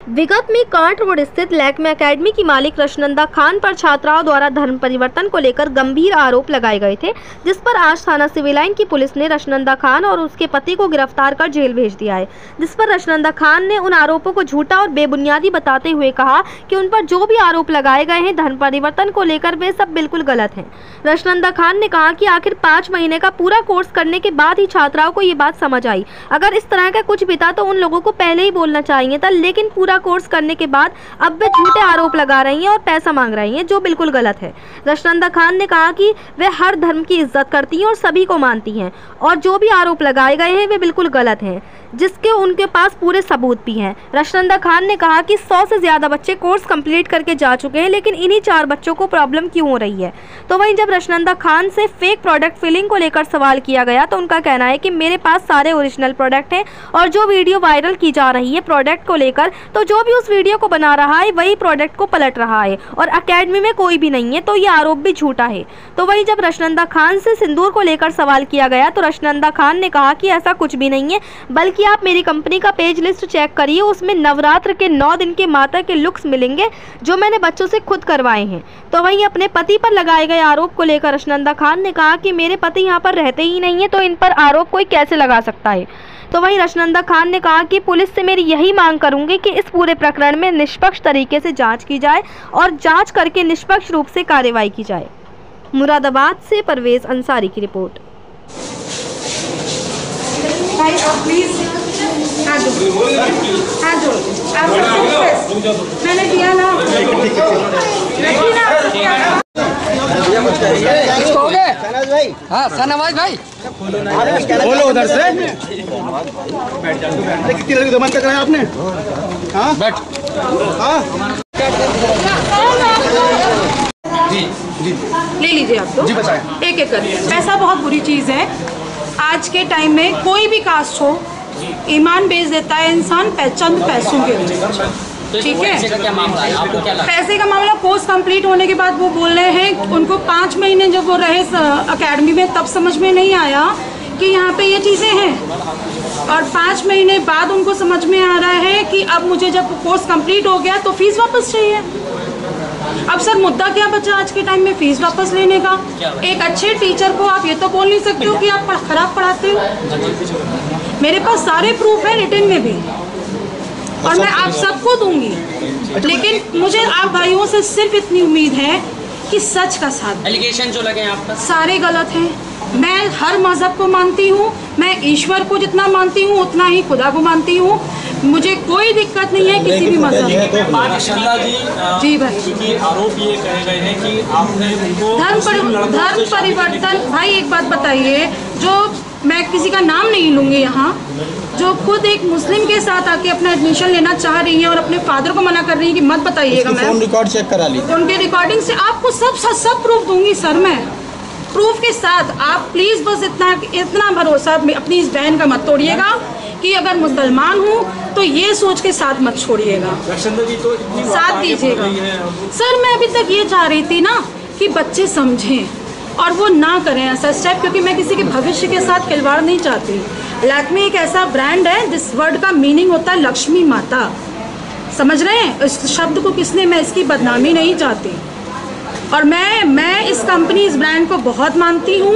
विगत में can't road स्थित लैक्मे एकेडमी की मालिक रशनंदा खान पर छात्राओं द्वारा धर्म परिवर्तन को लेकर गंभीर आरोप लगाए गए थे, जिस पर आज थाना सिविल लाइन की पुलिस ने रशनंदा खान और उसके पति को गिरफ्तार कर जेल भेज दिया है। जिस पर रशनंदा खान ने उन आरोपों को झूठा और बेबुनियादी बताते हुए कहा कि उन पर जो भी आरोप लगाए गए हैं धर्म परिवर्तन को लेकर वे सब बिल्कुल गलत हैं। रशनंदा खान ने कहा कि आखिर 5 महीने का पूरा कोर्स करने के बाद ही छात्राओं को ये बात समझ आई। अगर इस तरह का कुछ भी था तो उन लोगों को पहले ही बोलना चाहिए था, लेकिन पूरा कोर्स करने के बाद अब वे झूठे आरोप लगा रही हैं और पैसा मांग रही हैं, जो बिल्कुल गलत है। रशनंदा खान ने कहा कि वे हर धर्म की इज्जत करती हैं और सभी को मानती हैं और जो भी आरोप लगाए गए हैं वे बिल्कुल गलत हैं, जिसके उनके पास पूरे सबूत भी हैं। रशनंदा खान ने कहा कि 100 से ज़्यादा बच्चे कोर्स कंप्लीट करके जा चुके हैं, लेकिन इन्हीं 4 बच्चों को प्रॉब्लम क्यों हो रही है। तो वहीं जब रशनंदा खान से फेक प्रोडक्ट फिलिंग को लेकर सवाल किया गया तो उनका कहना है कि मेरे पास सारे ओरिजिनल प्रोडक्ट हैं और जो वीडियो वायरल की जा रही है प्रोडक्ट को लेकर, तो जो भी उस वीडियो को बना रहा है वही प्रोडक्ट को पलट रहा है और एकेडमी में कोई भी नहीं है, तो ये आरोप भी झूठा है। तो वहीं जब रशनंदा खान से सिंदूर को लेकर सवाल किया गया तो रशनंदा खान ने कहा कि ऐसा कुछ भी नहीं है, बल्कि आप मेरी कंपनी का पेज लिस्ट चेक करिए, उसमें नवरात्र के 9 दिन के माता के लुक्स मिलेंगे जो मैंने बच्चों से खुद करवाए हैं। तो वहीं अपने पति पर लगाए गए आरोप को लेकर रशनंदा खान ने कहा कि मेरे पति यहाँ पर रहते ही नहीं है, तो इन पर आरोप कोई कैसे लगा सकता है। तो वहीं रशनंदा खान ने कहा कि पुलिस से मेरी यही मांग करूंगी कि इस पूरे प्रकरण में निष्पक्ष तरीके से जांच की जाए और जांच करके निष्पक्ष रूप से कार्रवाई की जाए। मुरादाबाद से परवेज अंसारी की रिपोर्ट। भाई आप प्लीज मैंने दिया ना हाँ सनवाज भाई बोलो उधर से कितनी लड़की दमन तक रहा आपने। हाँ बैठ। हाँ जी ले लीजिए आप तो जी बताएं। एक एक करके पैसा बहुत बुरी चीज़ है। आज के टाइम में कोई भी कास्ट हो ईमान बेच देता है इंसान चंद पैसों के लिए, ठीक है। पैसे का मामला कोर्स कंप्लीट होने के बाद वो बोल रहे हैं उनको 5 महीने जब वो रहे एकेडमी में तब समझ में नहीं आया कि यहाँ पे ये चीज़ें हैं, और 5 महीने बाद उनको समझ में आ रहा है कि अब मुझे जब कोर्स कंप्लीट हो गया तो फीस वापस चाहिए। अब सर मुद्दा क्या बचा आज के टाइम में फीस वापस लेने का। एक अच्छे टीचर को आप ये तो बोल नहीं सकते हो कि आप खराब पढ़ाते हो। मेरे पास सारे प्रूफ है रिटन में भी और मैं आप सबको दूंगी, लेकिन मुझे आप भाइयों से सिर्फ इतनी उम्मीद है कि सच का साथ। एलिगेशन जो लगे हैं आप पर सारे गलत हैं। मैं हर मजहब को मानती हूँ, मैं ईश्वर को जितना मानती हूँ उतना ही खुदा को मानती हूँ। मुझे कोई दिक्कत नहीं है किसी भी मजहब में। जी भाई आरोप ये कहे गए हैं कि आपने उनको धर्म परिवर्तन। भाई एक बात बताइए, जो मैं किसी का नाम नहीं लूँगी यहाँ, जो खुद एक मुस्लिम के साथ आके अपना एडमिशन लेना चाह रही है और अपने फादर को मना कर रही है कि मत बताइएगा, मैं रिकॉर्ड चेक करा ली उनके रिकॉर्डिंग से आपको सब प्रूफ दूंगी सर। मैं प्रूफ के साथ, आप प्लीज़ बस इतना भरोसा अपनी इस बहन का मत तोड़िएगा कि अगर मुसलमान हूँ तो ये सोच के साथ मत छोड़िएगा, साथ दीजिएगा। सर मैं अभी तक ये चाह रही थी ना कि बच्चे समझें और वो ना करें ऐसा स्टेप, क्योंकि मैं किसी के भविष्य के साथ खिलवाड़ नहीं चाहती। लैक्मे एक ऐसा ब्रांड है जिस वर्ड का मीनिंग होता है लक्ष्मी माता, समझ रहे हैं इस शब्द को किसने। मैं इसकी बदनामी नहीं चाहती और मैं इस कंपनी इस ब्रांड को बहुत मानती हूँ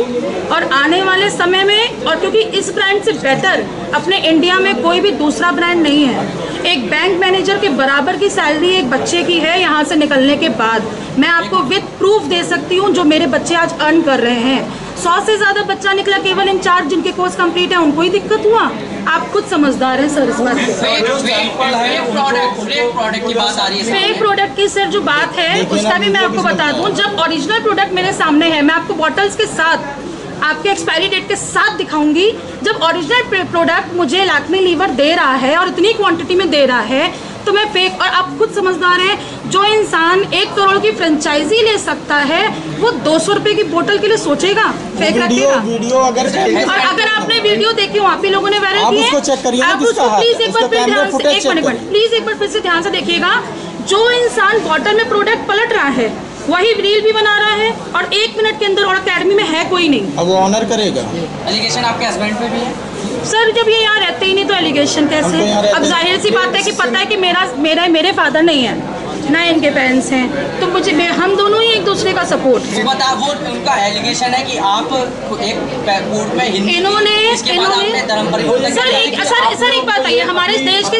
और आने वाले समय में, और क्योंकि इस ब्रांड से बेटर अपने इंडिया में कोई भी दूसरा ब्रांड नहीं है। एक बैंक मैनेजर के बराबर की सैलरी एक बच्चे की है यहाँ से निकलने के बाद। मैं आपको विद प्रूफ दे सकती हूँ जो मेरे बच्चे आज अर्न कर रहे हैं। 100 से ज़्यादा बच्चा निकला, केवल इन 4 जिनके कोर्स कंप्लीट है उनको ही दिक्कत हुआ। आप खुद समझदार हैं सर इस बात पे। फेक प्रोडक्ट की सर जो बात है उसका भी मैं आपको बता दूं, जब ओरिजिनल प्रोडक्ट मेरे सामने है मैं आपको बॉटल्स के साथ आपके एक्सपायरी डेट के साथ दिखाऊंगी। जब ओरिजिनल प्रोडक्ट मुझे लैक्मे लीवर दे रहा है और इतनी क्वांटिटी में दे रहा है तो मैं फेक, और आप खुद समझदार हैं, जो इंसान 1 करोड़ की फ्रेंचाइजी ले सकता है वो 200 रुपए की बोतल के लिए सोचेगा फेक रखेगा। वीडियो अगर आपने वीडियो देखी हो, आप ही लोगों ने वायरल की है, आप उसको प्लीज एक बार फिर से ध्यान से देखिएगा। जो इंसान बॉटल में प्रोडक्ट पलट रहा है वही रील भी बना रहा है और 1 मिनट के अंदर, और अकेडमी में है कोई नहीं। अब वो ऑनर करेगा। एलिगेशन आपके हस्बैंड पे भी है सर जब ये यहाँ रहते ही नहीं तो एलिगेशन कैसे? अब जाहिर सी बात है कि पता है कि मेरे फादर नहीं है ना इनके पेरेंट्स हैं, तो मुझे हम दोनों ही एक दूसरे का सपोर्ट है। वो उनका एलिगेशन है कि आप एक कोर्ट में इन्होंने सर एक बात है, हमारे देश के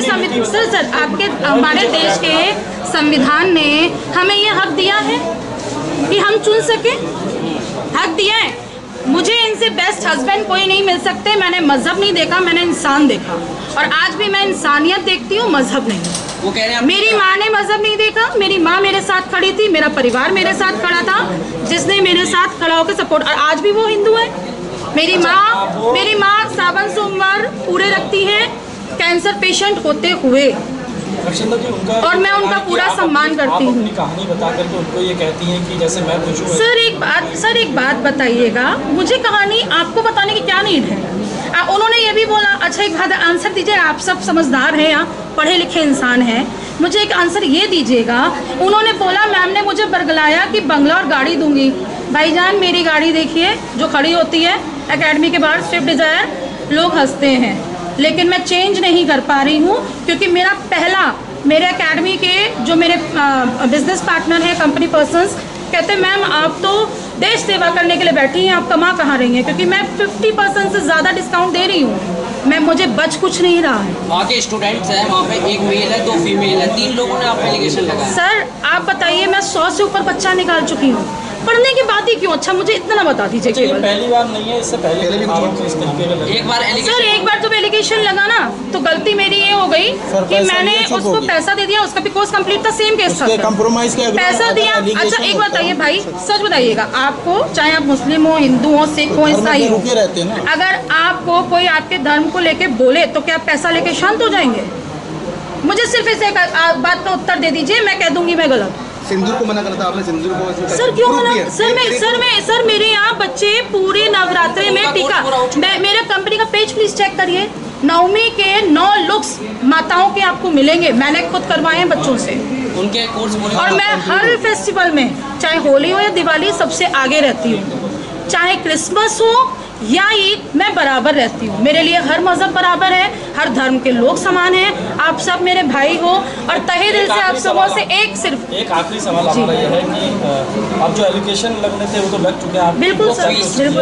हमारे देश के संविधान ने हमें ये हक दिया है कि हम चुन सके, हक दिया है। मुझे इनसे बेस्ट हस्बैंड कोई नहीं मिल सकते। मैंने मजहब नहीं देखा, मैंने इंसान देखा, और आज भी मैं इंसानियत देखती हूँ, मजहब नहीं। वो कह रहे हैं मेरी माँ ने मजहब नहीं देखा, मेरी माँ मेरे साथ खड़ी थी, मेरा परिवार मेरे साथ खड़ा था, जिसने मेरे साथ खड़ा होकर सपोर्ट, और आज भी वो हिंदू है। मेरी माँ सावन सोमवार पूरे रखती है, कैंसर पेशेंट होते हुए, और मैं उनका पूरा सम्मान करती हूँ। कहानी बता करके उनको ये कहती हैं कि जैसे मैं पूछूं। सर एक बात बताइएगा, मुझे कहानी आपको बताने की क्या नीड है? उन्होंने ये भी बोला, अच्छा एक बात आंसर दीजिए, आप सब समझदार हैं या पढ़े लिखे इंसान हैं, मुझे एक आंसर ये दीजिएगा। उन्होंने बोला, मैम ने मुझे बरगलाया कि बंगला और गाड़ी दूंगी। भाईजान मेरी गाड़ी देखिए जो खड़ी होती है एकेडमी के बाहर, स्विफ्ट डिज़ायर, लोग हंसते हैं, लेकिन मैं चेंज नहीं कर पा रही हूँ, क्योंकि मेरे एकेडमी के जो मेरे बिजनेस पार्टनर हैं, कंपनी पर्सन्स, कहते हैं मैम आप तो देश सेवा करने के लिए बैठी हैं, आप कमा कहाँ रही हैं, क्योंकि मैं 50% से ज़्यादा डिस्काउंट दे रही हूँ। मुझे बच कुछ नहीं रहा है। वहाँ के स्टूडेंट्स हैं, वहाँ पे एक मेल है, 2 फीमेल है, 3 लोगों ने आप पे एलिगेशन लगाया। सर आप बताइए, मैं 100 से ऊपर बच्चा निकाल चुकी हूँ, पढ़ने के बाद ही क्यों? अच्छा मुझे इतना ना बता दीजिए। केवल पहली बार नहीं है, इससे पहले भी सर एक बार जब एलिगेशन लगा ना, तो गलती मेरी ये हो गई कि मैंने उसको पैसा दे दिया, उसका भी कोर्स कंप्लीट था, सेम केस था, पैसा दिया। अच्छा एक बताइए भाई, सच बताइएगा, आपको चाहे आप मुस्लिम हो, हिंदू हो, सिख हो, ईसाई हो, अगर आपको कोई आपके धर्म को लेके बोले तो क्या पैसा लेके शांत हो जाएंगे? मुझे सिर्फ इस एक बात का उत्तर दे दीजिए, मैं कह दूंगी मैं गलत। सिंदूर को मना करता आपने, सिंदूर को सर क्यों मना? सर मेरे यहाँ बच्चे पूरे नवरात्रि में टीका, मेरे कंपनी का पेज प्लीज चेक करिए, नवमी के 9 लुक्स माताओं के आपको मिलेंगे, मैंने खुद करवाए हैं बच्चों से उनके कोर्स। और मैं हर फेस्टिवल में, चाहे होली हो या दिवाली, सबसे आगे रहती हूँ, चाहे क्रिसमस हो या ईद, मैं बराबर रहती हूँ। मेरे लिए हर मजहब बराबर है, हर धर्म के लोग समान हैं, आप सब मेरे भाई हो, और तहे दिल से आप सबों से एक आखिरी सवाल हमारा ये है कि अब जो एलिगेशन लगने थे वो तो लग चुके हैं। बिल्कुल सर,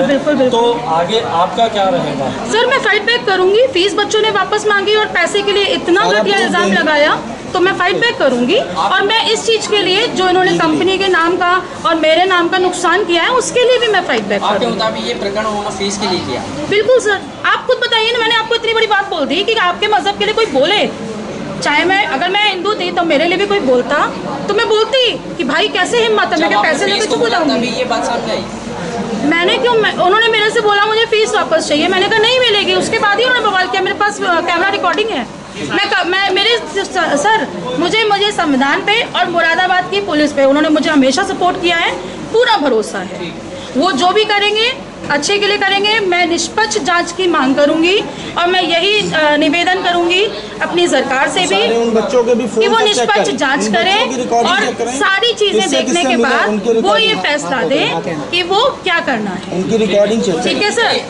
बिल्कुल। तो आगे आपका क्या रहेगा? सर मैं फाइट बैक करूंगी। फीस बच्चों ने वापस मांगी और पैसे के लिए इतना घटिया इल्जाम लगाया, तो मैं फाइट बैक करूंगी। और मैं इस चीज के लिए जो इन्होंने कंपनी के नाम का और मेरे नाम का नुकसान किया है, उसके लिए भी मैं फाइट बैक करूंगी। आपके मुताबिक ये प्रकरण उन्होंने फीस के लिए किया? बिल्कुल सर, आप खुद बताइए ना, मैंने आपको इतनी बड़ी बात बोल दी कि आपके मजहब के लिए कोई बोले, चाहे अगर मैं हिंदू थी तो मेरे लिए भी कोई बोलता तो मैं बोलती कि भाई कैसे हिम्मत है, मैं क्या पैसे लेकर चुप हो जाऊंगी? ये बात समझ आई? मैंने क्यों, उन्होंने मेरे से बोला मुझे फीस वापस चाहिए, मैंने कहा नहीं मिलेगी। उसके बाद ही उन्होंने बवाल किया, मेरे पास कैमरा रिकॉर्डिंग है। सर मुझे संविधान पे और मुरादाबाद की पुलिस पे उन्होंने मुझे हमेशा सपोर्ट किया है, पूरा भरोसा है। वो जो भी करेंगे अच्छे के लिए करेंगे। मैं निष्पक्ष जांच की मांग करूंगी, और मैं यही निवेदन करूंगी अपनी सरकार से भी कि वो निष्पक्ष जांच करें, और सारी चीजें देखने के बाद वो ये फैसला दें कि वो क्या करना है। ठीक है सर।